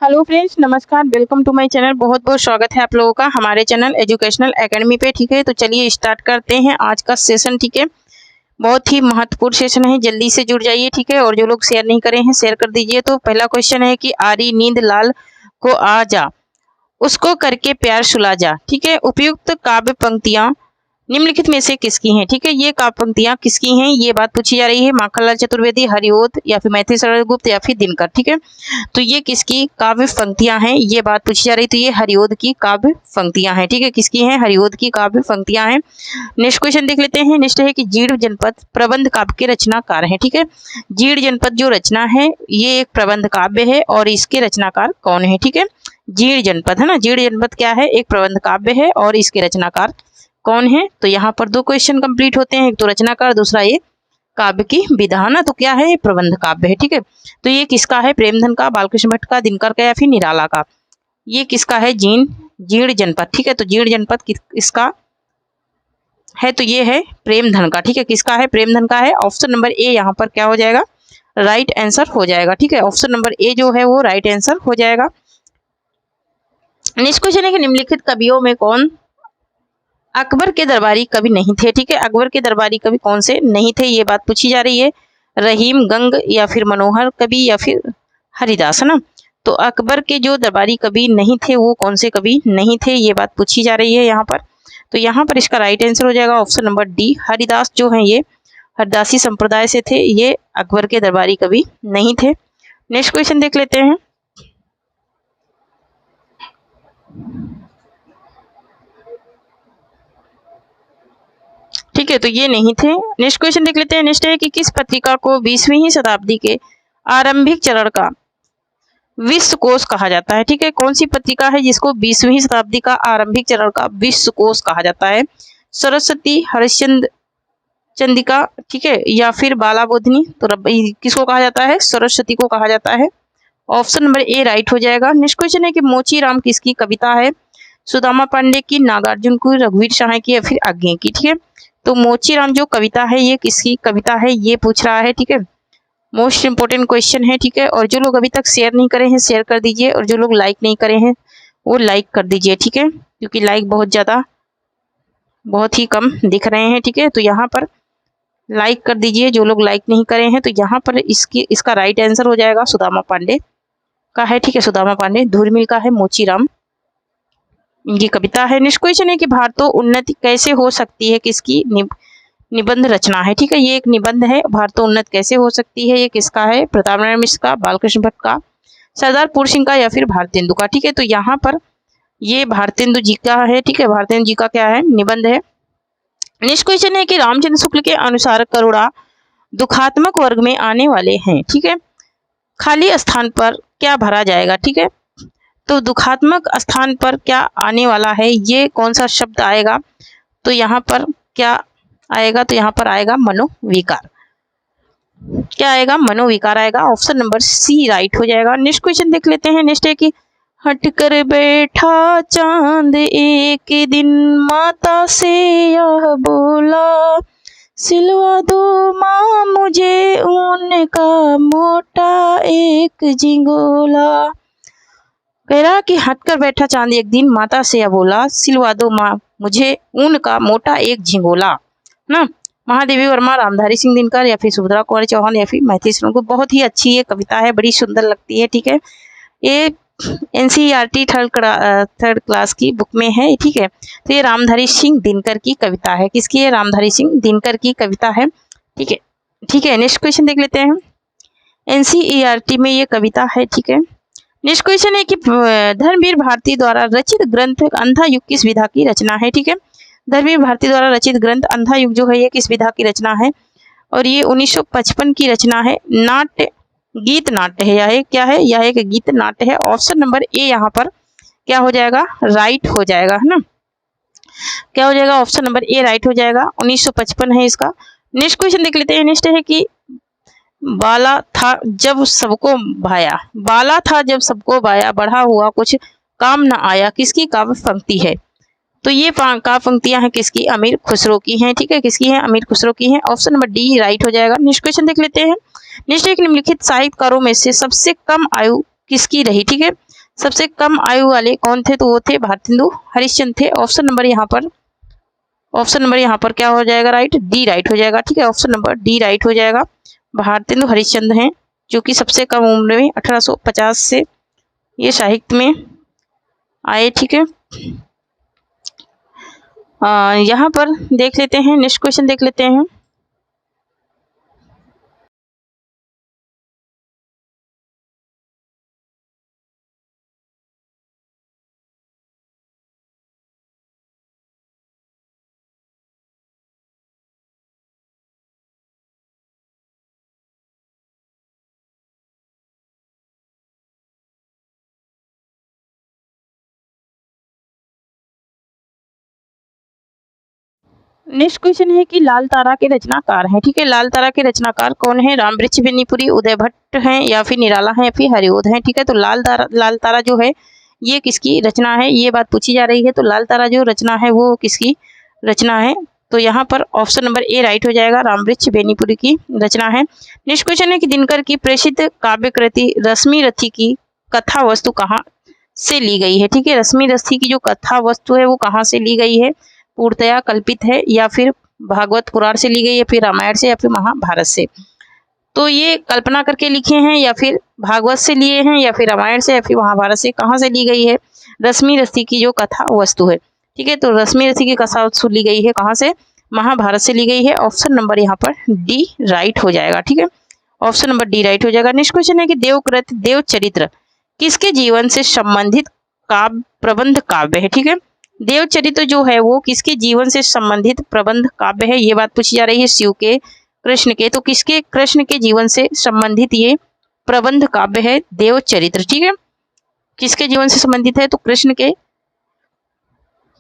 Hello friends, नमस्कार। Welcome to my channel. बहुत बहुत स्वागत है आप लोगों का हमारे चैनल एजुकेशनल एकेडमी पे। ठीक है, तो चलिए स्टार्ट करते हैं आज का सेशन। ठीक है, बहुत ही महत्वपूर्ण सेशन है, जल्दी से जुड़ जाइए। ठीक है, और जो लोग शेयर नहीं करे हैं शेयर कर दीजिए। तो पहला क्वेश्चन है कि आरी नींद लाल को आ जा, उसको करके प्यार सुला जा। ठीक है, उपयुक्त काव्य पंक्तियां निम्नलिखित में से किसकी हैं? ठीक है, ये काव्य पंक्तियां किसकी हैं ये बात पूछी जा रही है। माखनलाल चतुर्वेदी, हरिओद या फिर मैथिली शरण गुप्त या फिर दिनकर। ठीक है, तो ये किसकी काव्य पंक्तियां हैं ये बात पूछी जा रही। तो ये हरिओद की काव्य पंक्तियां हैं। ठीक है, किसकी हैं? हरिओद की काव्य पंक्तियां हैं। नेक्स्ट क्वेश्चन देख लेते हैं। नेक्स्ट है कि जीर्ण जनपद प्रबंध काव्य के रचनाकार हैं। ठीक है, जीर्ण जनपद जो रचना है ये एक प्रबंध काव्य है और इसके रचनाकार कौन है? ठीक है, जीर्ण जनपद है ना। जीर्ण जनपद क्या है? एक प्रबंध काव्य है और इसके रचनाकार कौन है? तो यहाँ पर दो क्वेश्चन कंप्लीट होते हैं, एक तो रचनाकार, दूसरा ये काव्य की विधा ना। तो क्या है? ये प्रबंध काव्य है। ठीक है, तो ये किसका है? प्रेमधन का, बालकृष्ण भट्ट का, दिनकर का या फिर निराला का? ये किसका है? जीर्ण जनपद। ठीक है, तो जीर्ण जनपद इसका है, तो ये है प्रेमधन का। ठीक है, किसका है? प्रेमधन का है। ऑप्शन नंबर ए यहाँ पर क्या हो जाएगा? राइट आंसर हो जाएगा। ठीक है, ऑप्शन नंबर ए जो है वो राइट आंसर हो जाएगा। नेक्स्ट क्वेश्चन है कि निम्नलिखित कवियों में कौन अकबर के दरबारी कवि नहीं थे? ठीक है, अकबर के दरबारी कवि कौन से नहीं थे ये बात पूछी जा रही है। रहीम, गंग या फिर मनोहर कवि या फिर हरिदास, है ना। तो अकबर के जो दरबारी कवि नहीं थे वो कौन से कवि नहीं थे ये बात पूछी जा रही है यहाँ पर। तो यहाँ पर इसका राइट आंसर हो जाएगा ऑप्शन नंबर डी। हरिदास जो है ये हरदासी संप्रदाय से थे, ये अकबर के दरबारी कवि नहीं थे। नेक्स्ट क्वेश्चन देख लेते हैं। ठीक है, तो ये नहीं थे। नेक्स्ट क्वेश्चन देख लेते हैं। नेक्स्ट है कि किस पत्रिका को 20वीं शताब्दी के आरंभिक चरण का विश्वकोश कहा जाता है? ठीक है, कौन सी पत्रिका है जिसको 20वीं शताब्दी का आरंभिक चरण का विश्वकोश कहा जाता है? सरस्वती, हरिश्चंद्र चंद्रिका, ठीक है, या फिर बालाबोधिनी? तो किसको कहा जाता है? सरस्वती को कहा जाता है। ऑप्शन नंबर ए राइट हो जाएगा। नेक्स्ट क्वेश्चन है कि मोची राम किसकी कविता है? सुदामा पांडे की, नागार्जुन की, रघुवीर शाह की या फिर आज्ञे की? ठीक है, तो मोचीराम जो कविता है ये किसकी कविता है ये पूछ रहा है। ठीक है, मोस्ट इंपोर्टेंट क्वेश्चन है। ठीक है, और जो लोग अभी तक शेयर नहीं करे हैं शेयर कर दीजिए, और जो लोग लाइक नहीं करे हैं वो लाइक कर दीजिए। ठीक है, क्योंकि लाइक बहुत ही कम दिख रहे हैं। ठीक है, तो यहाँ पर लाइक कर दीजिए जो लोग लाइक नहीं करे हैं। तो यहाँ पर इसका राइट आंसर हो जाएगा सुदामा पांडे का है। ठीक है, सुदामा पांडे। धूर्मिल का है मोचीराम, इनकी कविता है। नेक्स्ट क्वेश्चन है कि भारतो उन्नति कैसे हो सकती है किसकी निबंध रचना है? ठीक है, ये एक निबंध है। भारतो उन्नत कैसे हो सकती है ये किसका है? प्रताप नारायण मिश्र का, बालकृष्ण भट्ट का, सरदार पूर्ण सिंह का या फिर भारतेंदु का? ठीक है, तो यहाँ पर ये भारतेंदु जी का है। ठीक है, भारतेंदु जी का क्या है? निबंध है। नेक्स्ट क्वेश्चन है कि रामचंद्र शुक्ल के अनुसार करुणा दुखात्मक वर्ग में आने वाले हैं। ठीक है, खाली स्थान पर क्या भरा जाएगा? ठीक है, तो दुखात्मक स्थान पर क्या आने वाला है? ये कौन सा शब्द आएगा? तो यहाँ पर क्या आएगा? तो यहाँ पर आएगा मनोविकार। क्या आएगा? मनोविकार आएगा। ऑप्शन नंबर सी राइट हो जाएगा। नेक्स्ट क्वेश्चन देख लेते हैं। नेक्स्ट है कि हटकर बैठा चांद एक दिन माता से यह बोला, सिलवा दो माँ मुझे ऊन का मोटा एक झिंगोला। कह रहा कि हटकर बैठा चांद एक दिन माता से यह बोला, सिलवा दो माँ मुझे ऊन का मोटा एक झिंगोला ना। महादेवी वर्मा, रामधारी सिंह दिनकर या फिर सुभद्रा कुमारी चौहान या फिर मैथिली शरण गुप्त। बहुत ही अच्छी ये कविता है, बड़ी सुंदर लगती है। ठीक है, ये NCERT थर्ड क्लास की बुक में है। ठीक है, तो ये रामधारी सिंह दिनकर की कविता है। किसकी है? रामधारी सिंह दिनकर की कविता है। ठीक है, ठीक है। नेक्स्ट क्वेश्चन देख लेते हैं। NCERT में ये कविता है। ठीक है, नेक्स्ट क्वेश्चन है कि धर्मवीर भारती द्वारा रचित ग्रंथ अंधा युग किस विधा की रचना है? ठीक है, धर्मवीर भारती द्वारा रचित ग्रंथ अंधा युग जो है ये किस विधा की रचना है? और ये 1955 की रचना है। नाट्य, गीत नाट्य है। यह क्या है? यह एक गीत नाट्य है। ऑप्शन नंबर ए यहाँ पर क्या हो जाएगा? राइट हो जाएगा, है ना। क्या हो जाएगा? ऑप्शन नंबर ए राइट हो जाएगा। 1955 है इसका। नेक्स्ट क्वेश्चन देख लेते हैं। नेक्स्ट है कि बाला था जब सबको भाया, बाला था जब सबको भाया, बढ़ा हुआ कुछ काम न आया, किसकी काव्य पंक्ति है? तो ये काव्य पंक्तियां हैं किसकी? अमीर खुसरो की हैं। ठीक है, किसकी हैं? अमीर खुसरो की हैं। ऑप्शन नंबर डी राइट हो जाएगा। नेक्स्ट क्वेश्चन देख लेते हैं। नेक्स्ट एक निम्नलिखित साहित्यकारों में से सबसे कम आयु किसकी रही, ठीक है। सबसे कम आयु वाले कौन थे, तो वो थे भारतेंदु हरिश्चंद्र थे। ऑप्शन नंबर यहाँ पर क्या हो जाएगा, राइट, डी राइट हो जाएगा, ठीक है। ऑप्शन नंबर डी राइट हो जाएगा। भारतेंदु हरिश्चंद्र हैं जो कि सबसे कम उम्र में 1850 से ये साहित्य में आए, ठीक है। यहाँ पर देख लेते हैं, नेक्स्ट क्वेश्चन देख लेते हैं। नेक्स्ट क्वेश्चन है कि लाल तारा के रचनाकार हैं, ठीक है। लाल तारा के रचनाकार कौन है, रामवृक्ष बेनीपुरी, उदय भट्ट हैं, या फिर निराला हैं, या फिर हरिओध हैं, ठीक है। तो लाल तारा जो है ये किसकी रचना है, ये बात पूछी जा रही है। तो लाल तारा जो रचना है वो किसकी रचना है, तो यहाँ पर ऑप्शन नंबर ए राइट हो जाएगा, रामवृक्ष बेनीपुरी की रचना है। नेक्स्ट क्वेश्चन है कि दिनकर की प्रसिद्ध काव्य कृति रश्मि रथी की कथा वस्तु कहाँ से ली गई है, ठीक है। रश्मि रथी की जो कथा वस्तु है वो कहाँ से ली गई है, पूर्णतया कल्पित है, या फिर भागवत पुराण से ली गई है, फिर रामायण से, या फिर महाभारत से। तो ये कल्पना करके लिखे हैं, या फिर भागवत से लिए हैं, या फिर रामायण से, या फिर महाभारत से, कहाँ से ली गई है, रश्मि रथी की जो कथा वस्तु है, ठीक है। तो रश्मि रथी की कथा वस्तु ली गई है कहाँ से, महाभारत से ली गई है। ऑप्शन नंबर यहाँ पर डी राइट हो जाएगा, ठीक है। ऑप्शन नंबर डी राइट हो जाएगा। नेक्स्ट क्वेश्चन है कि देवकृत देवचरित्र किसके जीवन से संबंधित काव्य प्रबंध काव्य है, ठीक है। देवचरित्र जो है वो किसके जीवन से संबंधित प्रबंध काव्य है, ये बात पूछी जा रही है शिव के, कृष्ण के। तो किसके, कृष्ण के जीवन से संबंधित ये प्रबंध काव्य है देवचरित्र, ठीक है। किसके जीवन से संबंधित है, तो कृष्ण के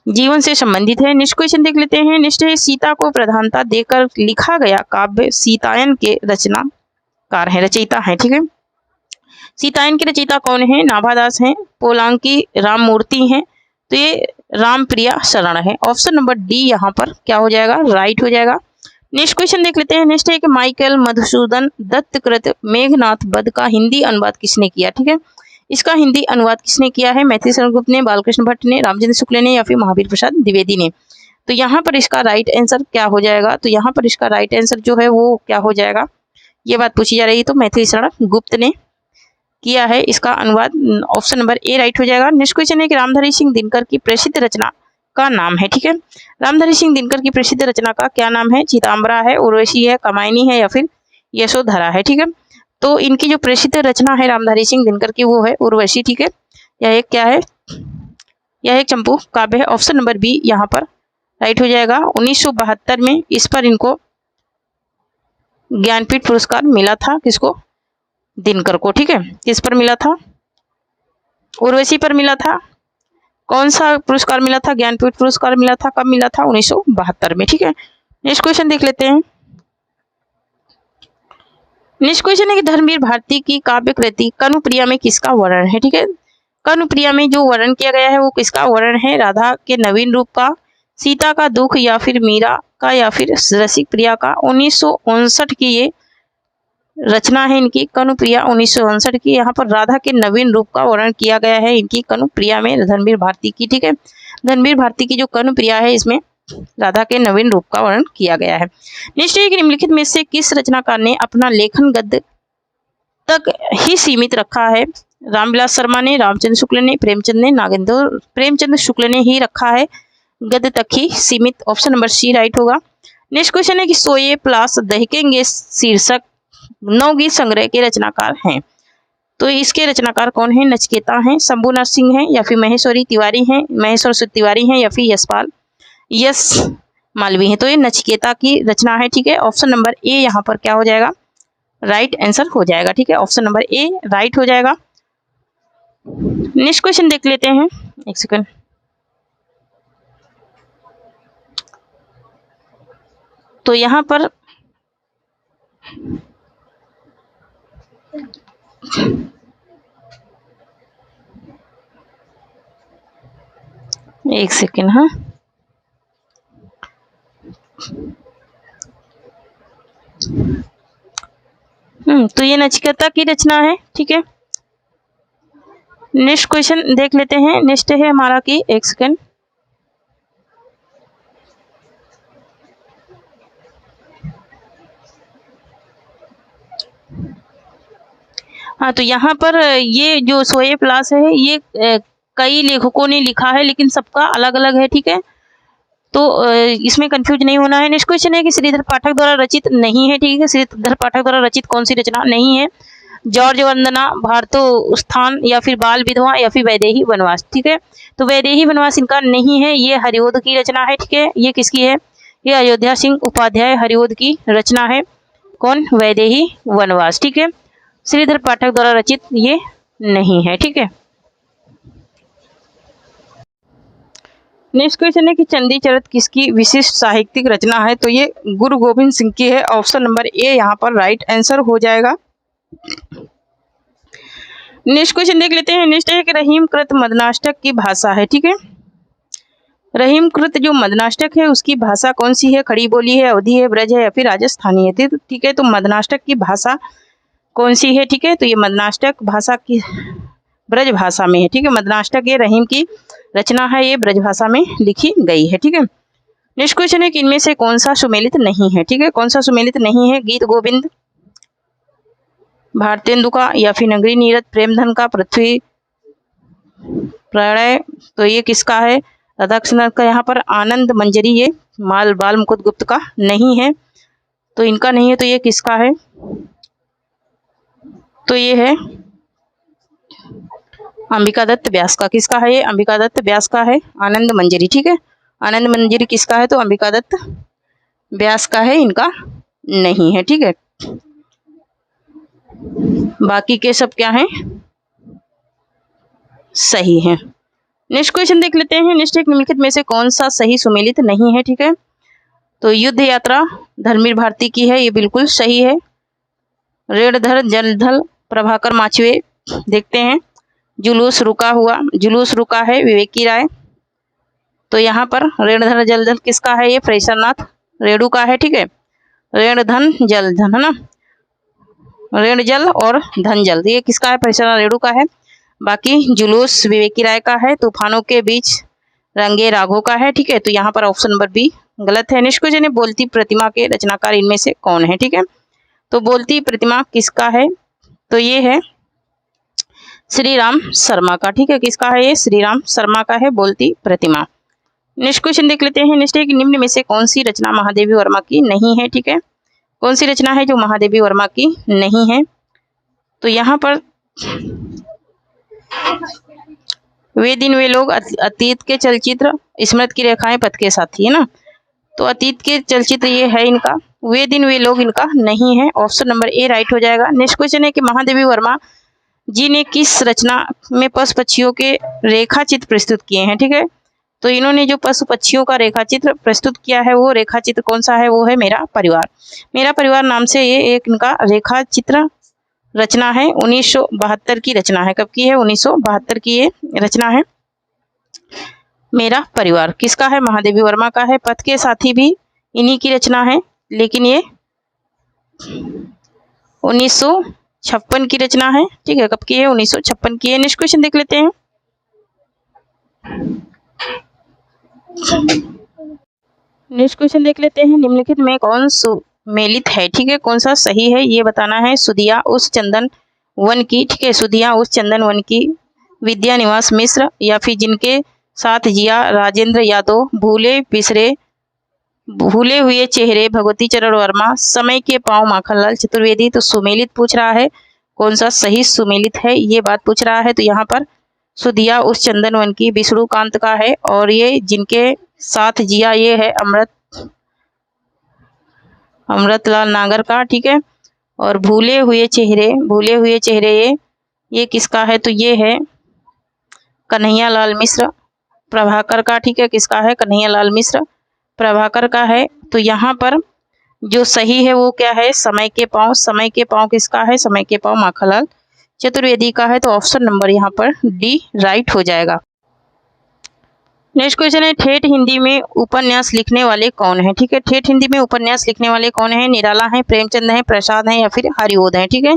जीवन से संबंधित है। नेक्स्ट क्वेश्चन देख लेते हैं। नेक्स्ट है सीता को प्रधानता देकर लिखा गया काव्य सीतायन के रचनाकार है, रचयिता है, ठीक है। सीतायन के रचयिता कौन है, नाभादास हैं, पोलांकी राममूर्ति हैं, तो ये रामप्रिया शरण है। ऑप्शन नंबर डी यहाँ पर क्या हो जाएगा, राइट हो जाएगा। नेक्स्ट क्वेश्चन देख लेते हैं। नेक्स्ट है कि माइकल मधुसूदन दत्त कृत मेघनाथ वध का हिंदी अनुवाद किसने किया, ठीक है। इसका हिंदी अनुवाद किसने किया है, मैथिली शरण गुप्त ने, बालकृष्ण भट्ट ने, रामचंद्र शुक्ल ने, या फिर महावीर प्रसाद द्विवेदी ने। तो यहाँ पर इसका राइट आंसर क्या हो जाएगा, तो यहाँ पर इसका राइट आंसर जो है वो क्या हो जाएगा, ये बात पूछी जा रही है, तो मैथिली शरण गुप्त ने किया है इसका अनुवाद। ऑप्शन नंबर ए राइट हो जाएगा। नेक्स्ट क्वेश्चन है कि रामधारी सिंह दिनकर की प्रसिद्ध रचना का नाम है, ठीक है। रामधारी सिंह दिनकर की प्रसिद्ध रचना का क्या नाम है, चिताम्बरा है, उर्वशी है, कमायनी है, या फिर यशोधरा है, ठीक है। तो इनकी जो प्रसिद्ध रचना है रामधारी सिंह दिनकर की वो है उर्वशी, ठीक है। यह एक क्या है, यह एक चंपू काव्य है। ऑप्शन नंबर बी यहाँ पर राइट हो जाएगा। 1972 में इस पर इनको ज्ञानपीठ पुरस्कार मिला था, किसको, दिनकर को, ठीक है। किस पर मिला था, उर्वशी पर मिला था। कौन सा पुरस्कार मिला था, ज्ञानपीठ पुरस्कार मिला था, कब मिला था, 1972 में, ठीक है। नेक्स्ट क्वेश्चन देख लेते हैं। नेक्स्ट क्वेश्चन है कि धर्मवीर भारती की काव्य कृति कनुप्रिया में किसका वर्णन है, ठीक है। कनुप्रिया में जो वर्णन किया गया है वो किसका वर्णन है, राधा के नवीन रूप का, सीता का दुख, या फिर मीरा का, या फिर रसिक प्रिया का। 1959 की ये रचना है इनकी कनुप्रिया, 1959 की। यहाँ पर राधा के नवीन रूप का वर्णन किया गया है इनकी कनुप्रिया में, धर्मवीर भारती की, ठीक है। धर्मवीर भारती की जो कनुप्रिया है इसमें राधा के नवीन रूप का वर्णन किया गया है। नेक्स्ट है कि निम्नलिखित में से किस रचनाकार ने अपना लेखन गद्य तक ही सीमित रखा है, रामविलास शर्मा ने, रामचंद्र शुक्ल ने, प्रेमचंद ने, नागेंद्र प्रेमचंद शुक्ल ने ही रखा है गद्य तक ही सीमित। ऑप्शन नंबर सी राइट होगा। नेक्स्ट क्वेश्चन है कि सोए प्लास दहकेंगे शीर्षक नवगीत संग्रह के रचनाकार हैं, तो इसके रचनाकार कौन है, नचिकेता हैं, शंभुनाथ सिंह हैं, या फिर महेश्वरी तिवारी हैं, महेश्वर तिवारी हैं, या फिर यश मालवी हैं। तो ये नचिकेता की रचना है, ठीक है। ऑप्शन नंबर ए यहाँ पर क्या हो जाएगा, राइट आंसर हो जाएगा, ठीक है। ऑप्शन नंबर ए राइट हो जाएगा। नेक्स्ट क्वेश्चन देख लेते हैं, एक सेकंड। तो यहाँ पर एक सेकेंड, हाँ, तो ये नचिकेता की रचना है, ठीक है। नेक्स्ट क्वेश्चन देख लेते हैं। नेक्स्ट है हमारा कि एक सेकेंड, हाँ तो यहाँ पर ये जो शोएब लाश है ये कई लेखकों ने लिखा है लेकिन सबका अलग अलग है, ठीक है, तो इसमें कंफ्यूज नहीं होना है। नेक्स्ट क्वेश्चन है कि श्रीधर पाठक द्वारा रचित नहीं है, ठीक है, श्रीधर पाठक द्वारा रचित कौन सी रचना नहीं है? जॉर्ज वंदना, भारतोस्थान, या फिर बाल विधवा, या फिर वैदेही वनवास, ठीक है, तो वैदेही वनवास इनका नहीं है, ये हरिओद की रचना है, ठीक है, ये किसकी है? ये अयोध्या सिंह उपाध्याय हरिओद की रचना है। कौन? वैदेही वनवास, ठीक है, श्रीधर पाठक द्वारा रचित ये नहीं है, ठीक है। नेक्स्ट क्वेश्चन है कि चंडी चरित किसकी विशिष्ट साहित्यिक रचना है? तो ये गुरु गोविंद सिंह की है। ऑप्शन नंबर ए यहाँ पर राइट आंसर हो जाएगा। नेक्स्ट क्वेश्चन देख लेते हैं। नेक्स्ट है कि रहीम कृत मदनाष्टक की भाषा है, ठीक है, रहीम कृत जो मदनाष्टक है उसकी भाषा कौन सी है? खड़ी बोली है, अवधी है, ब्रज है, या फिर राजस्थानी है, ठीक है, तो मदनाष्टक की भाषा कौन सी है? ठीक है, तो ये मदनाष्टक भाषा की ब्रज भाषा में है, ठीक है, मदनाष्टक ये रहीम की रचना है, ये ब्रज भाषा में लिखी गई है, ठीक है। नेक्स्ट क्वेश्चन है कि इनमें से कौन सा सुमेलित नहीं है, ठीक है, कौन सा सुमेलित नहीं है? गीत गोविंद, भारतेंदु का, या फिर नगरी नीरद, प्रेमधन का, पृथ्वी प्रणय, तो ये किसका है? राधाकृष्ण का। यहाँ पर आनंद मंजरी ये बाल मुकुंद गुप्त का नहीं है, तो इनका नहीं है, तो ये किसका है? तो ये है अंबिका दत्त व्यास का। किसका है ये? अंबिका दत्त व्यास का है आनंद मंजरी, ठीक है, आनंद मंजरी किसका है? तो अंबिका दत्त व्यास का है, इनका नहीं है, ठीक है। बाकी के सब क्या हैं? सही है। नेक्स्ट क्वेश्चन देख लेते हैं। नेक्स्ट एक निम्नलिखित में से कौन सा सही सुमेलित नहीं है, ठीक है, तो युद्ध यात्रा धर्मवीर भारती की है, ये बिल्कुल सही है। रेणधर जलधल प्रभाकर माचवे, देखते हैं। जुलूस रुका हुआ, जुलूस रुका है विवेकी राय, तो यहाँ पर रेणधर जलधल किसका है? ये फ्रेसरनाथ रेणु का है, ठीक है, रेणधन जलधन है ना, रेण जल और धन जल, ये किसका है? फ्रेसरनाथ रेणु का है। बाकी जुलूस विवेकी राय का है। तूफानों के बीच रंगे राघो का है, ठीक है, तो यहाँ पर ऑप्शन नंबर बी गलत है। नेक्स्ट क्वेश्चन है बोलती प्रतिमा के रचनाकार इनमें से कौन है, ठीक है, तो बोलती प्रतिमा किसका है? तो ये है श्री राम शर्मा का, ठीक है, किसका है? ये श्री राम शर्मा का है बोलती प्रतिमा। नेक्स्ट क्वेश्चन देख लेते हैं। नेक्स्ट है कि निम्न में से कौन सी रचना महादेवी वर्मा की नहीं है, ठीक है, कौन सी रचना है जो महादेवी वर्मा की नहीं है? तो यहाँ पर वे दिन वे लोग, अतीत के चलचित्र, स्मृति की रेखाएं, पथ के साथी, है ना, तो अतीत के चलचित्र ये है इनका, वे दिन वे लोग इनका नहीं है, ऑप्शन नंबर ए राइट हो जाएगा। नेक्स्ट क्वेश्चन है कि महादेवी वर्मा जी ने किस रचना में पशु पक्षियों के रेखा चित्र प्रस्तुत किए हैं, ठीक है, तो इन्होंने जो पशु पक्षियों का रेखा चित्र प्रस्तुत किया है वो रेखा चित्र कौन सा है? वो है मेरा परिवार। मेरा परिवार नाम से ये एक इनका रेखा चित्र रचना है, 1972 की रचना है। कब की है? 1972 की ये रचना है मेरा परिवार। किसका है? महादेवी वर्मा का है। पथ के साथी भी इन्हीं की रचना है, लेकिन ये 1956 की रचना है, ठीक है, कब की है? 1956 की है। नेक्स्ट क्वेश्चन देख लेते हैं। नेक्स्ट क्वेश्चन देख लेते हैं। निम्नलिखित में कौन सुमेलित है, ठीक है, कौन सा सही है ये बताना है। सुधिया उस चंदन वन की, ठीक है, सुधिया उस चंदन वन की, विद्या निवास मिश्र, या फिर जिनके साथ जिया राजेंद्र यादव, भूले बिसरे भूले हुए चेहरे भगवती चरण वर्मा, समय के पांव माखनलाल चतुर्वेदी। तो सुमेलित पूछ रहा है, कौन सा सही सुमेलित है ये बात पूछ रहा है। तो यहाँ पर सुधिया उस चंदन वन की विष्णुकांत का है, और ये जिनके साथ जिया ये है अमृतलाल नागर का, ठीक है, और भूले हुए चेहरे ये किसका है? तो ये है कन्हैया लाल मिश्र प्रभाकर का, ठीक है, किसका है? कन्हैया लाल मिश्र प्रभाकर का है। तो यहाँ पर जो सही है वो क्या है? समय के पांव। समय के पांव किसका है? समय के पांव माखनलाल चतुर्वेदी का है, तो ऑप्शन नंबर यहाँ पर डी राइट हो जाएगा। नेक्स्ट क्वेश्चन है, ठेठ हिंदी में उपन्यास लिखने वाले कौन है, ठीक है, ठेठ हिंदी में उपन्यास लिखने वाले कौन है? निराला है, प्रेमचंद है, प्रसाद है, या फिर हरिओद है, ठीक है,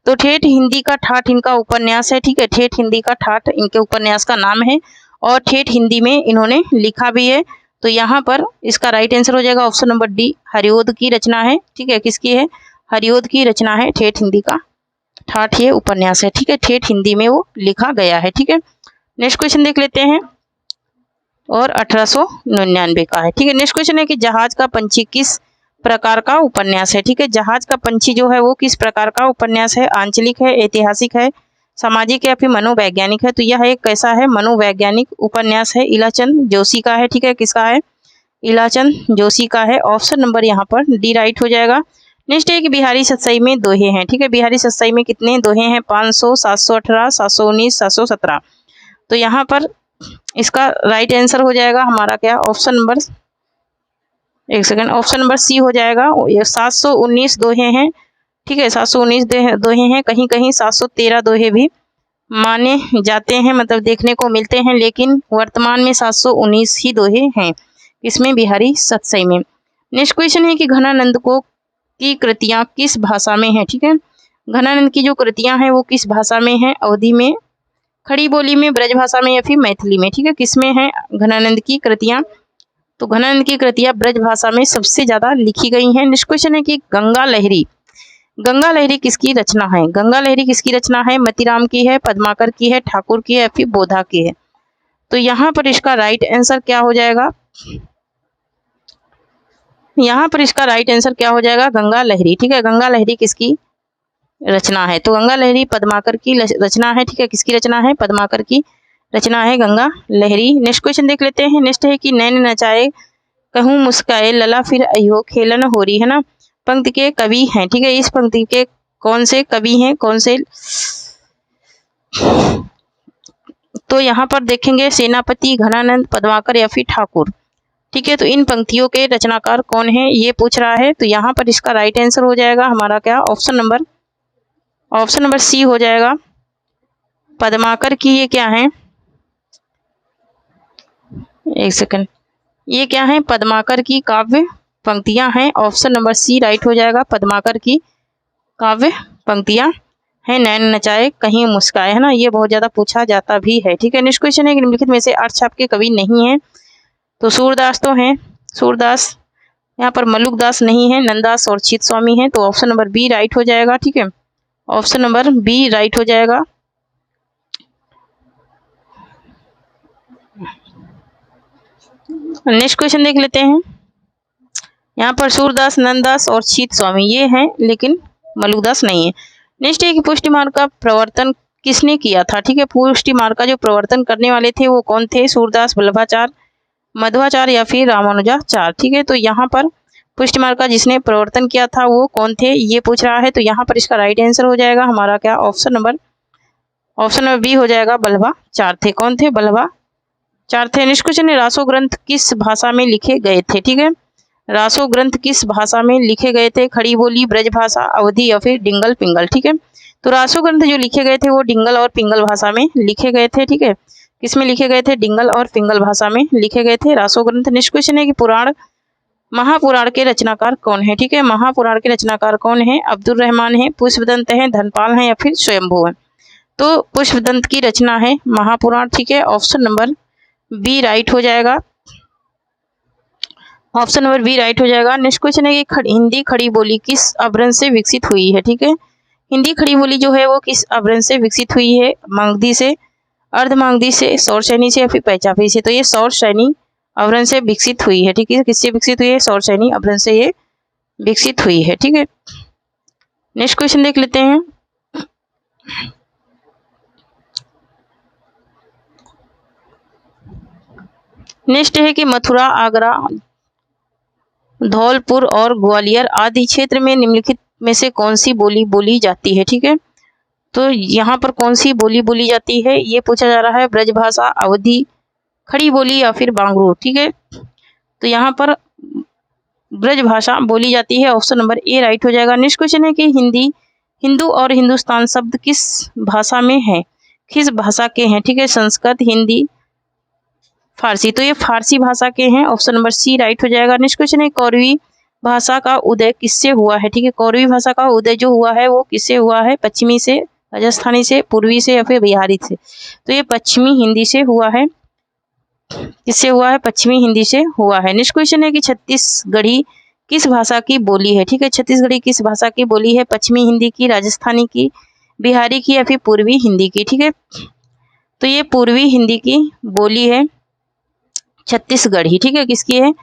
तो ठेठ हिंदी का ठाठ इनका उपन्यास है, ठीक है। ठेठ हिंदी का ठाठ इनके उपन्यास का नाम है और ठेठ हिंदी में इन्होंने लिखा भी है। तो यहाँ पर इसका राइट आंसर हो जाएगा ऑप्शन नंबर डी, हरिओद की रचना है, ठीक है। किसकी है? हरिओद की रचना है ठेठ हिंदी का ठाठ, ये उपन्यास है, ठीक है। ठेठ हिंदी में वो लिखा गया है, ठीक है। नेक्स्ट क्वेश्चन देख लेते हैं और 1899 का है, ठीक है। नेक्स्ट क्वेश्चन है कि जहाज का पंछी किस प्रकार का उपन्यास है, ठीक है। जहाज का पंछी जो है वो किस प्रकार का उपन्यास है? आंचलिक है, ऐतिहासिक है, सामाजिक है या फिर मनोवैज्ञानिक है? तो यह एक कैसा है? मनोवैज्ञानिक उपन्यास है। इलाचंद जोशी का है, ठीक है। किसका है? इलाचंद जोशी का है। ऑप्शन नंबर यहाँ पर डी राइट हो जाएगा। नेक्स्ट है कि बिहारी सतसई में दोहे हैं, ठीक है। बिहारी सतसई में कितने दोहे हैं? 500, 718, 719, 717। तो यहाँ पर इसका राइट आंसर हो जाएगा हमारा क्या? ऑप्शन नंबर, एक सेकंड, ऑप्शन नंबर सी हो जाएगा। ये 719 दोहे हैं, ठीक है। 719 दोहे हैं, कहीं कहीं 713 दोहे भी माने जाते हैं, मतलब देखने को मिलते हैं, लेकिन वर्तमान में 719 ही दोहे हैं। इसमें बिहारी सतसई में। नेक्स्ट क्वेश्चन है कि घनानंद को की कृतियां किस भाषा में है, ठीक है। घनानंद की जो कृतियां हैं वो किस भाषा में है? अवधी में, खड़ी बोली में, ब्रज भाषा में या फिर मैथिली में, ठीक है। किसमें है घनानंद की कृतियां? तो घनानंद की कृतियां ब्रज भाषा में सबसे ज्यादा लिखी गई हैं। नेक्स्ट क्वेश्चन है कि गंगा लहरी, गंगा लहरी किसकी रचना है? गंगा लहरी किसकी रचना है? मतीराम की है, पद्माकर की है, ठाकुर की है या फिर बोधा की है? तो यहाँ पर इसका राइट आंसर क्या हो जाएगा? यहाँ पर इसका राइट आंसर क्या हो जाएगा? गंगा लहरी, ठीक है। गंगा लहरी किसकी रचना है? तो गंगा लहरी पद्माकर की रचना है, ठीक है। किसकी रचना है? पद्माकर की रचना है गंगा लहरी। नेक्स्ट क्वेश्चन देख लेते हैं। नेक्स्ट है कि नैन नचाए कहूँ मुस्काए लला फिर अयो खेलन हो रही, है ना। पंक्ति के कवि हैं, ठीक है। इस पंक्ति के कौन से कवि हैं? कौन से? तो यहाँ पर देखेंगे सेनापति, घनानंद, पद्माकर या फिर ठाकुर, ठीक है। तो इन पंक्तियों के रचनाकार कौन है ये पूछ रहा है। तो यहाँ पर इसका राइट आंसर हो जाएगा हमारा क्या? ऑप्शन नंबर सी हो जाएगा। पद्माकर की ये क्या है? एक सेकंड, ये क्या है? पद्माकर की काव्य पंक्तियां हैं। ऑप्शन नंबर सी राइट हो जाएगा। पद्माकर की काव्य पंक्तियां हैं नैन नचाए कहीं मुस्काए, है ना। ये बहुत ज्यादा पूछा जाता भी है, ठीक है। नेक्स्ट क्वेश्चन है कि निम्नलिखित में से अर्धछाप के कवि नहीं है। तो सूरदास तो हैं, सूरदास, यहाँ पर मलुकदास नहीं है, नंददास और चित स्वामी है। तो ऑप्शन नंबर बी राइट हो जाएगा, ठीक है। ऑप्शन नंबर बी राइट हो जाएगा। नेक्स्ट क्वेश्चन देख लेते हैं। यहाँ पर सूरदास, नंददास और चित स्वामी ये हैं, लेकिन मलुकदास नहीं है। नेक्स्ट है कि पुष्टि मार्ग का प्रवर्तन किसने किया था, ठीक है। पुष्टि मार्ग का जो प्रवर्तन करने वाले थे वो कौन थे? सूरदास, वल्लभाचार्य, मध्वाचार्य या फिर रामानुजाचार्य, ठीक है। तो यहाँ पर पुष्टि मार्ग का जिसने प्रवर्तन किया था वो कौन थे ये पूछ रहा है। तो यहाँ पर इसका राइट आंसर हो जाएगा हमारा क्या? ऑप्शन नंबर बी हो जाएगा। वल्लभाचार्य थे। कौन थे? वल्लभाचार्य थे। नेक्स्ट क्वेश्चन है रासो ग्रंथ किस भाषा में लिखे गए थे, ठीक है। रासो ग्रंथ किस भाषा में लिखे गए थे? खड़ी बोली, ब्रज भाषा, अवधी या फिर डिंगल पिंगल, ठीक है। तो रासो ग्रंथ जो लिखे गए थे वो डिंगल और पिंगल भाषा में लिखे गए थे, ठीक है। किसमें लिखे गए थे? डिंगल और पिंगल भाषा में लिखे गए थे रासो ग्रंथ। नेक्स्ट क्वेश्चन है कि पुराण, महापुराण के रचनाकार कौन है, ठीक है। महापुराण के रचनाकार कौन है? अब्दुल रहमान है, पुष्पदंत है, धनपाल है या फिर स्वयंभू है? तो पुष्पदंत की रचना है महापुराण, ठीक है। ऑप्शन नंबर बी राइट हो जाएगा। ऑप्शन नंबर बी राइट हो जाएगा। नेक्स्ट क्वेश्चन है कि हिंदी खड़ी बोली किस अभ्रंश से विकसित हुई है, ठीक है। हिंदी खड़ी बोली जो है वो किस अभ्रंश से विकसित हुई है? मागधी से, अर्धमागधी से, सौर सैनी से या फिर पैचाफी से? तो ये सौर सैनी अभ्रंश से विकसित हुई है, ठीक है। किससे विकसित हुई है? सौर सैनी अभ्रंश से ये विकसित हुई है, ठीक है। नेक्स्ट क्वेश्चन देख लेते हैं। नेक्स्ट है कि मथुरा, आगरा, धौलपुर और ग्वालियर आदि क्षेत्र में निम्नलिखित में से कौन सी बोली बोली जाती है, ठीक है। तो यहाँ पर कौन सी बोली बोली जाती है ये पूछा जा रहा है। ब्रजभाषा, अवधी, खड़ी बोली या फिर बांग्रू, ठीक है। तो यहाँ पर ब्रजभाषा बोली जाती है। ऑप्शन नंबर ए राइट हो जाएगा। नेक्स्ट क्वेश्चन है कि हिंदू और हिंदुस्तान शब्द किस भाषा में है? किस भाषा के हैं, ठीक है। संस्कृत, हिंदी, फारसी? तो ये फारसी भाषा के हैं। ऑप्शन नंबर सी राइट हो जाएगा। नेक्स्ट क्वेश्चन है कौरवी भाषा का उदय किससे हुआ है? ठीक है, कौरवी भाषा का उदय जो हुआ है वो किससे हुआ है? पश्चिमी से, राजस्थानी से, पूर्वी से या फिर बिहारी से? तो ये पश्चिमी हिंदी से हुआ है। किससे हुआ है? पश्चिमी हिंदी से हुआ है। नेक्स्ट क्वेश्चन है कि छत्तीसगढ़ी किस भाषा की बोली है? ठीक है, छत्तीसगढ़ी किस भाषा की बोली है? पश्चिमी हिंदी की, राजस्थानी की, बिहारी की या फिर पूर्वी हिंदी की? ठीक है, तो ये पूर्वी हिंदी की बोली है छत्तीसगढ़ी। ठीक है, किसकी है?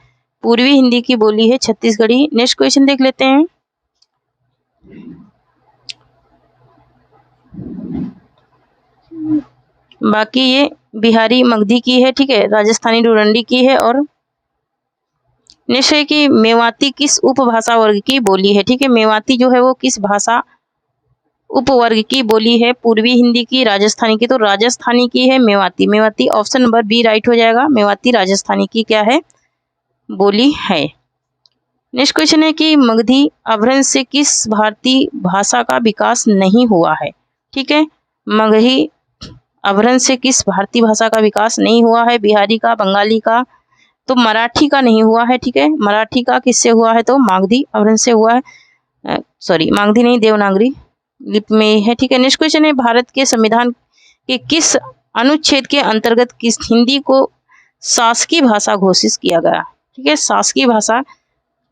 पूर्वी हिंदी की बोली है छत्तीसगढ़ी। नेक्स्ट क्वेश्चन देख लेते हैं। बाकी ये बिहारी मगधी की है। ठीक है, राजस्थानी डुरंडी की है। और नेक्स्ट है कि मेवाती किस उपभाषा वर्ग की बोली है? ठीक है, मेवाती जो है वो किस भाषा उपवर्ग की बोली है? पूर्वी हिंदी की, राजस्थानी की? तो राजस्थानी की है Mewati. Mewati option number B right हो जाएगा। मेवाती राजस्थानी की क्या है? बोली है। नेक्स्ट क्वेश्चन है कि मगधी अपभ्रंश से किस भारतीय भाषा का विकास नहीं हुआ है? ठीक है, मगही अपभ्रंश से किस भारतीय भाषा का विकास नहीं हुआ है? बिहारी का, बंगाली का? तो मराठी का नहीं हुआ है। ठीक है, मराठी का किससे हुआ है? तो मागधी अपभ्रंश से हुआ है। सॉरी, मागधी नहीं, देवनागरी लिपि में है। ठीक है, नेक्स्ट क्वेश्चन है भारत के संविधान के किस अनुच्छेद के अंतर्गत किस हिंदी को शासकीय भाषा घोषित किया गया? ठीक है, शासकीय भाषा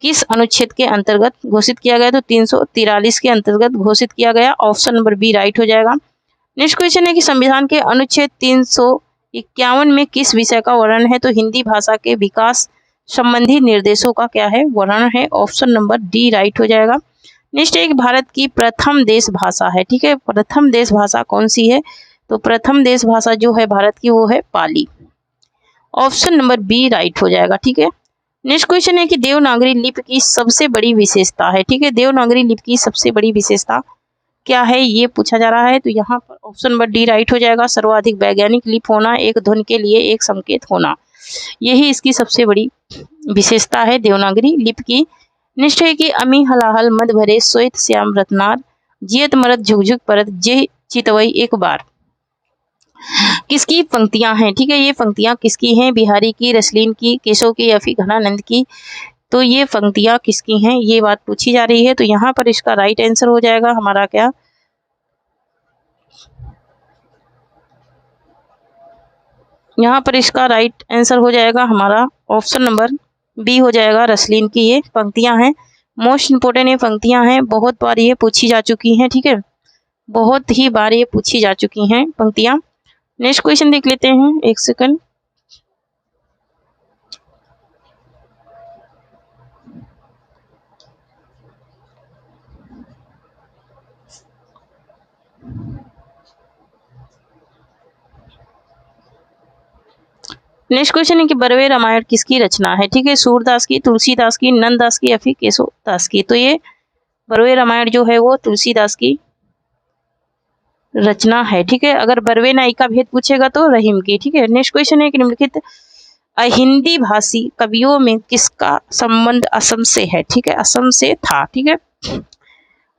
किस अनुच्छेद के अंतर्गत घोषित किया गया? तो 343 के अंतर्गत घोषित किया गया। ऑप्शन नंबर बी राइट हो जाएगा। नेक्स्ट क्वेश्चन है कि संविधान के अनुच्छेद 351 में किस विषय का वर्णन है? तो हिंदी भाषा के विकास संबंधी निर्देशों का क्या है? वर्णन है। ऑप्शन नंबर डी राइट हो जाएगा। नेक्स्ट एक भारत की प्रथम देश भाषा है। ठीक है, प्रथम देश भाषा कौन सी है? तो प्रथम देश भाषा जो है भारत की वो है पाली। ऑप्शन नंबर बी राइट हो जाएगा। ठीक है, नेक्स्ट क्वेश्चन है कि देवनागरी लिपि की सबसे बड़ी विशेषता है। ठीक है, देवनागरी लिपि की सबसे बड़ी विशेषता क्या है, ये पूछा जा रहा है। तो यहाँ पर ऑप्शन नंबर डी राइट हो जाएगा। सर्वाधिक वैज्ञानिक लिपि होना, एक ध्वनि के लिए एक संकेत होना, यही इसकी सबसे बड़ी विशेषता है देवनागरी लिपि की। नेक्स्ट है कि अमी हलाहल मद भरे श्वेत श्याम रत्नार जियत मरत झुकझुक परत जे चितवई एक बार, किसकी पंक्तियां हैं? ठीक है, ये पंक्तियां किसकी हैं? बिहारी की, रसलीन की, केशव की या फिर घनानंद की? तो ये पंक्तियां किसकी हैं, ये बात पूछी जा रही है। तो यहाँ पर इसका राइट आंसर हो जाएगा हमारा क्या? यहाँ पर इसका राइट आंसर हो जाएगा हमारा ऑप्शन नंबर बी हो जाएगा। रसलीन की ये पंक्तियां हैं। मोस्ट इंपोर्टेंट ये पंक्तियां हैं, बहुत बार ये पूछी जा चुकी हैं। ठीक है, बहुत ही बार ये पूछी जा चुकी हैं पंक्तियां। नेक्स्ट क्वेश्चन देख लेते हैं, एक सेकंड। नेक्स्ट क्वेश्चन है कि बरवे रामायण किसकी रचना है? ठीक है, सूरदास की, तुलसीदास की, नंददास की या फिर केशवदास की? तो ये बरवे रामायण जो है वो तुलसीदास की रचना है। ठीक है, अगर बरवे नाई का भेद पूछेगा तो रहीम की। ठीक है, नेक्स्ट क्वेश्चन है कि निम्नलिखित हिंदी भाषी कवियों में किसका संबंध असम से है? ठीक है, असम से था। ठीक है,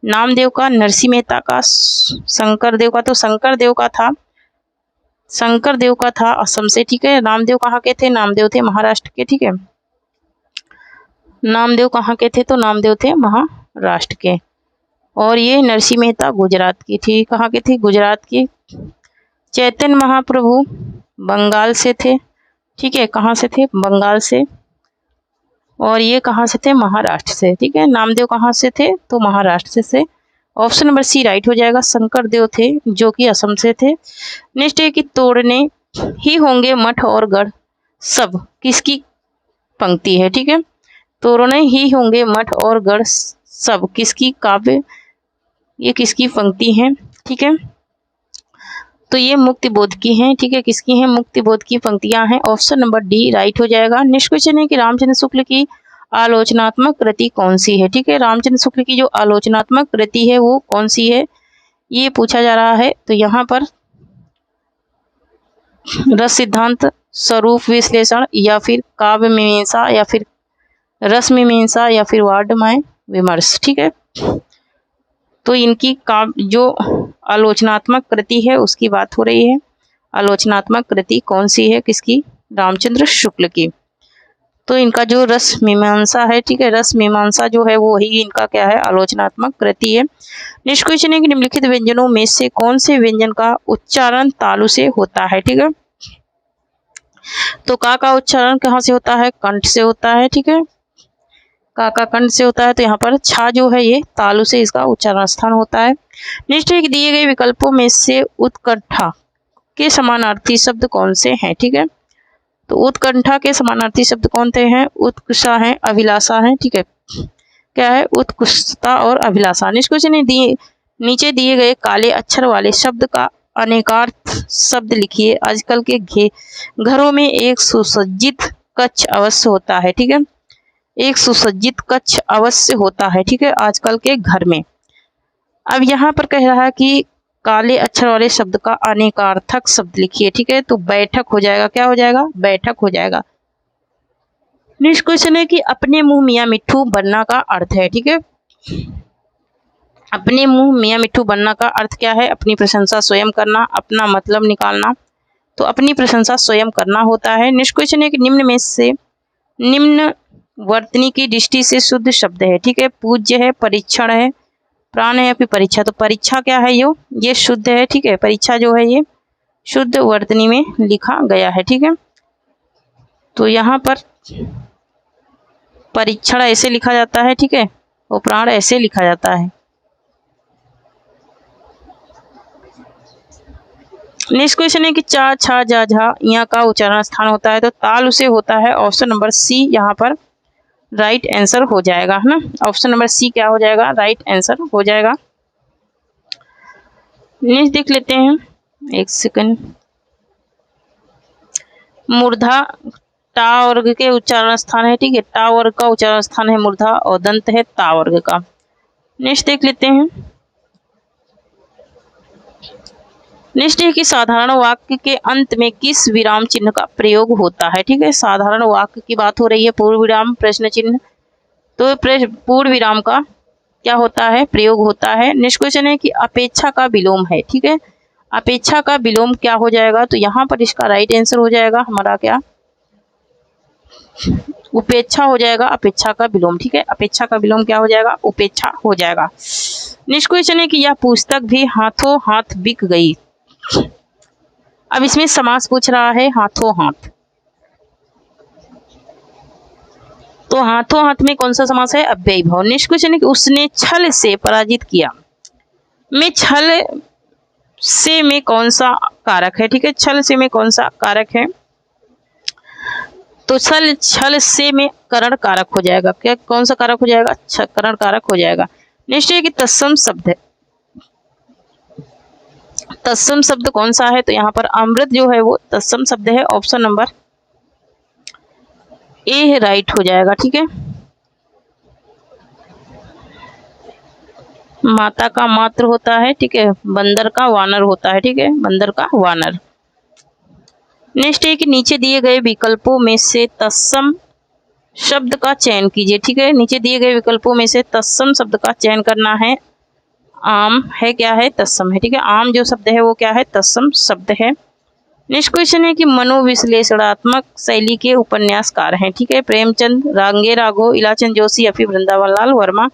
नामदेव का, नरसिंह मेहता का, शंकर देव का? तो शंकर देव का था, शंकर देव का था असम से। ठीक है, नामदेव कहाँ के थे? नामदेव थे महाराष्ट्र के। ठीक है, नामदेव कहाँ के थे? तो नामदेव थे महाराष्ट्र के। और ये नरसिंह मेहता गुजरात की थी। कहाँ के थे? गुजरात की। चैतन्य महाप्रभु बंगाल से थे। ठीक है, कहाँ से थे? बंगाल से। और ये कहाँ से थे? महाराष्ट्र से। ठीक है, नामदेव कहाँ से थे? तो महाराष्ट्र से। ऑप्शन नंबर सी राइट हो जाएगा। शंकर देव थे जो कि असम से थे। नेक्स्ट है कि तोड़ने ही होंगे मठ और गढ़ सब, किसकी पंक्ति है? ठीक है, तोड़ने ही होंगे मठ और गढ़ सब, किसकी काव्य, ये किसकी पंक्ति है? ठीक है, तो ये मुक्ति बोध की हैं। ठीक है, किसकी हैं? मुक्ति बोध की पंक्तियां हैं। ऑप्शन नंबर डी राइट हो जाएगा। नेक्स्ट क्वेश्चन है कि रामचंद्र शुक्ल की आलोचनात्मक कृति कौन सी है? ठीक है, रामचंद्र शुक्ल की जो आलोचनात्मक कृति है वो कौन सी है, ये पूछा जा रहा है। तो यहाँ पर रस सिद्धांत, स्वरूप विश्लेषण या फिर काव्य मीमांसा या फिर रस मीमांसा या फिर वाड्मय विमर्श। ठीक है, तो इनकी जो आलोचनात्मक कृति है उसकी बात हो रही है। आलोचनात्मक कृति कौन सी है, किसकी? रामचंद्र शुक्ल की। तो इनका जो रस मीमांसा है, ठीक है, रस मीमांसा जो है वो ही इनका क्या है, आलोचनात्मक कृति है। नेक्स्ट क्वेश्चन है कि निम्नलिखित व्यंजनों में से कौन से व्यंजन का उच्चारण तालु से होता है, ठीक है। तो का उच्चारण कहाँ से होता है, कंठ से होता है, ठीक है, का कंठ से होता है। तो यहाँ पर छा जो है ये तालु से इसका उच्चारण स्थान होता है। नेक्स्ट है कि दिए गए विकल्पों में से उत्कंठा के समानार्थी शब्द कौन से हैं, ठीक है। तो उत्कंठा के समानार्थी शब्द कौन से हैं, उत्कर्षा है, अभिलाषा है, ठीक है, क्या है, उत्कृष्टता और अभिलाषा। नेक्स्ट क्वेश्चन है नीचे दिए गए काले अक्षर वाले शब्द का अनेकार्थ शब्द लिखिए। आजकल के घरों में एक सुसज्जित कक्ष अवश्य होता है, ठीक है, एक सुसज्जित कक्ष अवश्य होता है, ठीक है, आजकल के घर में। अब यहाँ पर कह रहा है कि काले अक्षर वाले शब्द का अनेकार्थक शब्द लिखिए, ठीक है। तो बैठक हो जाएगा, क्या हो जाएगा, बैठक हो जाएगा। नेक्स्ट क्वेश्चन है कि अपने मुंह मियाँ मिट्ठू बनना का अर्थ है, ठीक है। अपने मुंह मियाँ मिट्ठू बनना का अर्थ क्या है, अपनी प्रशंसा स्वयं करना, अपना मतलब निकालना। तो अपनी प्रशंसा स्वयं करना होता है। नेक्स्ट क्वेश्चन है कि निम्न में से निम्न वर्तनी की दृष्टि से शुद्ध शब्द है, ठीक है। पूज्य है, परीक्षण है, प्राण है, फिर परीक्षा। तो परीक्षा क्या है, ये शुद्ध है, ठीक है, परीक्षा जो है ये शुद्ध वर्तनी में लिखा गया है, ठीक है। तो यहाँ पर परीक्षण ऐसे लिखा जाता है, ठीक है, और प्राण ऐसे लिखा जाता है। नेक्स्ट क्वेश्चन है कि चा छा जा झा यहाँ का उच्चारण स्थान होता है। तो तालु से होता है। ऑप्शन नंबर सी यहाँ पर राइट आंसर हो जाएगा, है ना। ऑप्शन नंबर सी क्या हो जाएगा, राइट आंसर हो जाएगा। नेक्स्ट देख लेते हैं, एक सेकंड। मूर्धा टा वर्ग के उच्चारण स्थान है, ठीक है, टा वर्ग का उच्चारण स्थान है मूर्धा, और दंत है ता वर्ग का। नेक्स्ट देख लेते हैं। नेक्स्ट है कि साधारण वाक्य के अंत में किस विराम चिन्ह का प्रयोग होता है, ठीक है। साधारण वाक्य की बात हो रही है, पूर्ण विराम, प्रश्न चिन्ह। तो पूर्ण विराम का क्या होता है, प्रयोग होता है। नेक्स्ट क्वेश्चन है कि अपेक्षा का विलोम है, ठीक है। अपेक्षा का विलोम क्या हो जाएगा, तो यहाँ पर इसका राइट आंसर हो जाएगा हमारा क्या, उपेक्षा हो जाएगा, अपेक्षा का विलोम, ठीक है। अपेक्षा का विलोम क्या हो जाएगा, उपेक्षा हो जाएगा। नेक्स्ट क्वेश्चन है कि यह पुस्तक भी हाथों हाथ बिक गई। अब इसमें समास पूछ रहा है हाथों हाथ। तो हाथों हाथ में कौन सा समास है, अव्ययी भाव। नेक्स्ट क्वेश्चन है कि उसने छल से पराजित किया। में छल से में कौन सा कारक है, ठीक है, छल से में कौन सा कारक है। तो छल से में करण कारक हो जाएगा, क्या कौन सा कारक हो जाएगा, करण कारक हो जाएगा। नेक्स्ट है कि तत्सम शब्द है। तत्सम शब्द कौन सा है, तो यहाँ पर अमृत जो है वो तत्सम शब्द है। ऑप्शन नंबर ए राइट हो जाएगा, ठीक है। माता का मात्र होता है, ठीक है, बंदर का वानर होता है, ठीक है, बंदर का वानर। नेक्स्ट है कि नीचे दिए गए विकल्पों में से तत्सम शब्द का चयन कीजिए, ठीक है। नीचे दिए गए विकल्पों में से तत्सम शब्द का चयन करना है। आम है, क्या है, तत्सम है, ठीक है, आम जो शब्द है वो क्या है, तत्सम शब्द है। नेक्स्ट क्वेश्चन है कि मनोविश्लेषणात्मक शैली के उपन्यासकार हैं, ठीक है। प्रेमचंद, रांगे राघव, इलाचंद जोशी या फिर वृंदावन लाल वर्मा।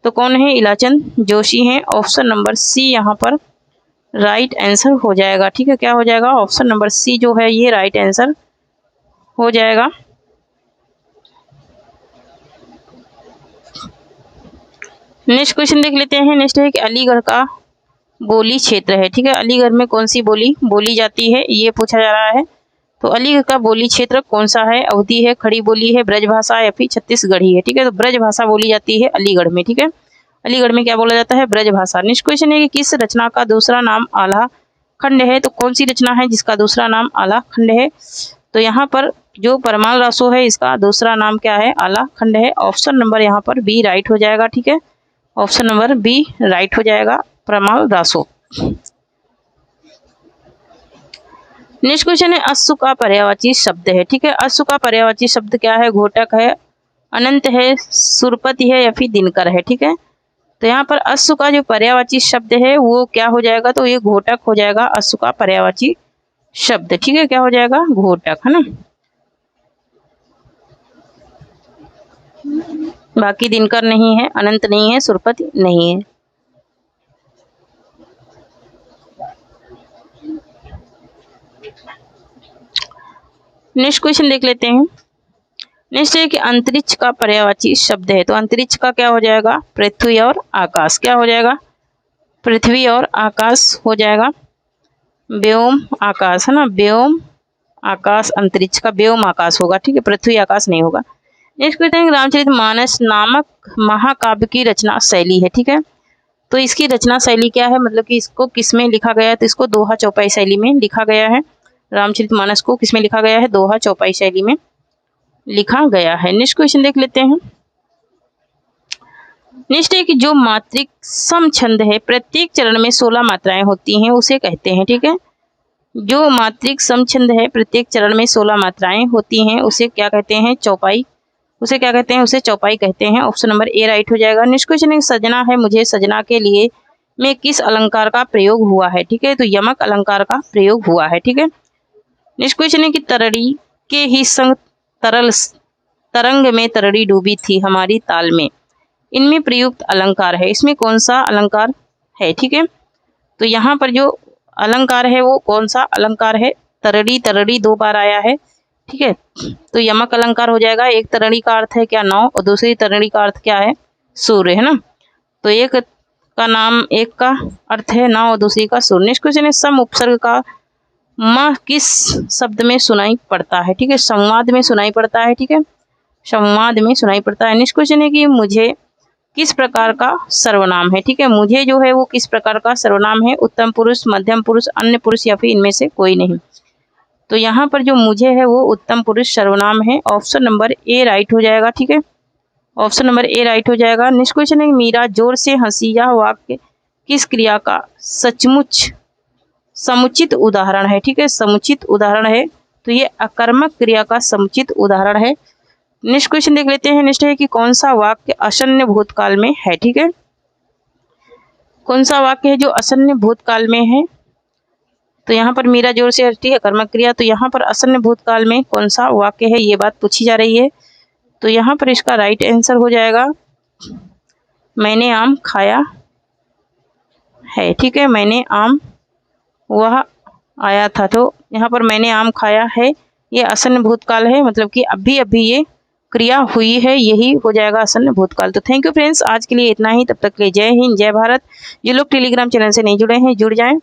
तो कौन है, इलाचंद जोशी हैं। ऑप्शन नंबर सी यहाँ पर राइट आंसर हो जाएगा, ठीक है, क्या हो जाएगा, ऑप्शन नंबर सी जो है ये राइट आंसर हो जाएगा। नेक्स्ट क्वेश्चन देख लेते हैं। नेक्स्ट है कि अलीगढ़ का बोली क्षेत्र है, ठीक है, अलीगढ़ में कौन सी बोली बोली जाती है, ये पूछा जा रहा है। तो अलीगढ़ का बोली क्षेत्र कौन सा है, अवधी है, खड़ी बोली है, ब्रजभाषा या फिर छत्तीसगढ़ी है, ठीक है। तो ब्रजभाषा बोली जाती है अलीगढ़ में, ठीक है, अलीगढ़ में क्या बोला जाता है, ब्रजभाषा। नेक्स्ट क्वेश्चन है कि किस रचना का दूसरा नाम आल्हा खंड है। तो कौन सी रचना है जिसका दूसरा नाम आल्हा खंड है। तो यहाँ पर जो परमाल रासो है इसका दूसरा नाम क्या है, आल्हा खंड है। ऑप्शन नंबर यहाँ पर बी राइट हो जाएगा, ठीक है, ऑप्शन नंबर बी राइट हो जाएगा, परमाल रासो। नेक्स्ट क्वेश्चन है अश्व का पर्यायवाची शब्द है, ठीक है, अश्व का पर्यायवाची शब्द क्या है, घोटक है, अनंत है, सुरपति है या फिर दिनकर है, ठीक है। तो यहाँ पर अश्व का जो पर्यायवाची शब्द है वो क्या हो जाएगा, तो ये घोटक हो जाएगा, अश्व का पर्यायवाची शब्द, ठीक है, क्या हो जाएगा, घोटक, है ना। बाकी दिनकर नहीं है, अनंत नहीं है, सुरपति नहीं है। नेक्स्ट क्वेश्चन देख लेते हैं। नेक्स्ट है कि अंतरिक्ष का पर्यायवाची शब्द है, तो अंतरिक्ष का क्या हो जाएगा? पृथ्वी और आकाश। क्या हो जाएगा? पृथ्वी और आकाश हो जाएगा। व्योम आकाश है ना, व्योम आकाश, अंतरिक्ष का व्योम आकाश होगा, ठीक है, पृथ्वी आकाश नहीं होगा। नेक्स्ट क्वेश्चन है रामचरितमानस नामक महाकाव्य की रचना शैली है, ठीक है, तो इसकी रचना शैली क्या है, मतलब कि इसको किसमें लिखा गया है? तो इसको दोहा चौपाई शैली में लिखा गया है। रामचरितमानस को किसमें लिखा गया है? दोहा चौपाई शैली में लिखा गया है। नेक्स्ट क्वेश्चन देख लेते हैं। नेक्स्ट है कि जो मात्रिक सम छंद है, प्रत्येक चरण में 16 मात्राएं होती हैं, उसे कहते हैं, ठीक है, जो मात्रिक सम छंद है, प्रत्येक चरण में 16 मात्राएं होती हैं, उसे क्या कहते हैं? चौपाई। उसे क्या कहते हैं? उसे चौपाई कहते हैं। ऑप्शन नंबर ए राइट हो जाएगा। नेक्स्ट क्वेश्चन है सजना है मुझे सजना के लिए में किस अलंकार का प्रयोग हुआ है, ठीक है, तो यमक अलंकार का प्रयोग हुआ है, ठीक है। नेक्स्ट क्वेश्चन है कि तरड़ी के ही संग तरल तरंग में तरड़ी डूबी थी हमारी ताल में, इनमें प्रयुक्त अलंकार है, इसमें कौन सा अलंकार है, ठीक है, तो यहाँ पर जो अलंकार है वो कौन सा अलंकार है? तरड़ी, तरड़ी 2 बार आया है, ठीक है, तो यमक अलंकार हो जाएगा। एक तरड़ी का अर्थ है क्या? 9, और दूसरी तरड़ी का अर्थ क्या है? सूर्य, है ना, तो एक का नाम, एक का अर्थ है 9 और दूसरी का सूर्य। नेक्स्ट क्वेश्चन है सम उपसर्ग का म किस शब्द में सुनाई पड़ता है, ठीक है, संवाद में सुनाई पड़ता है, ठीक है, संवाद में सुनाई पड़ता है। नेक्स्ट क्वेश्चन है कि मुझे किस प्रकार का सर्वनाम है, ठीक है, मुझे जो है वो किस प्रकार का सर्वनाम है? उत्तम पुरुष, मध्यम पुरुष, अन्य पुरुष या फिर इनमें से कोई नहीं, तो यहाँ पर जो मुझे है वो उत्तम पुरुष सर्वनाम है। ऑप्शन नंबर ए राइट हो जाएगा, ठीक है, ऑप्शन नंबर ए राइट हो जाएगा। नेक्स्ट क्वेश्चन है मीरा जोर से हंसी, यह वाक्य किस क्रिया का सचमुच समुचित उदाहरण है, ठीक है, समुचित उदाहरण है, तो ये अकर्मक क्रिया का समुचित उदाहरण है। नेक्स्ट क्वेश्चन देख लेते हैं। नेक्स्ट है कि कौन सा वाक्य असन्य भूतकाल में है, ठीक है, कौन सा वाक्य है जो असन्य भूतकाल में है? तो यहाँ पर मीरा जोर से हंसती है कर्मक क्रिया, तो यहाँ पर असन्य भूतकाल में कौन सा वाक्य है, ये बात पूछी जा रही है, तो यहाँ पर इसका राइट आंसर हो जाएगा मैंने आम खाया है, ठीक है, मैंने आम वह आया था, तो यहाँ पर मैंने आम खाया है, ये असन्य भूतकाल है, मतलब कि अभी अभी ये क्रिया हुई है, यही हो जाएगा असन्य भूतकाल। तो थैंक यू फ्रेंड्स, आज के लिए इतना ही, तब तक के लिए जय हिंद, जय भारत। जो लोग टेलीग्राम चैनल से नहीं जुड़े हैं जुड़ जाएं।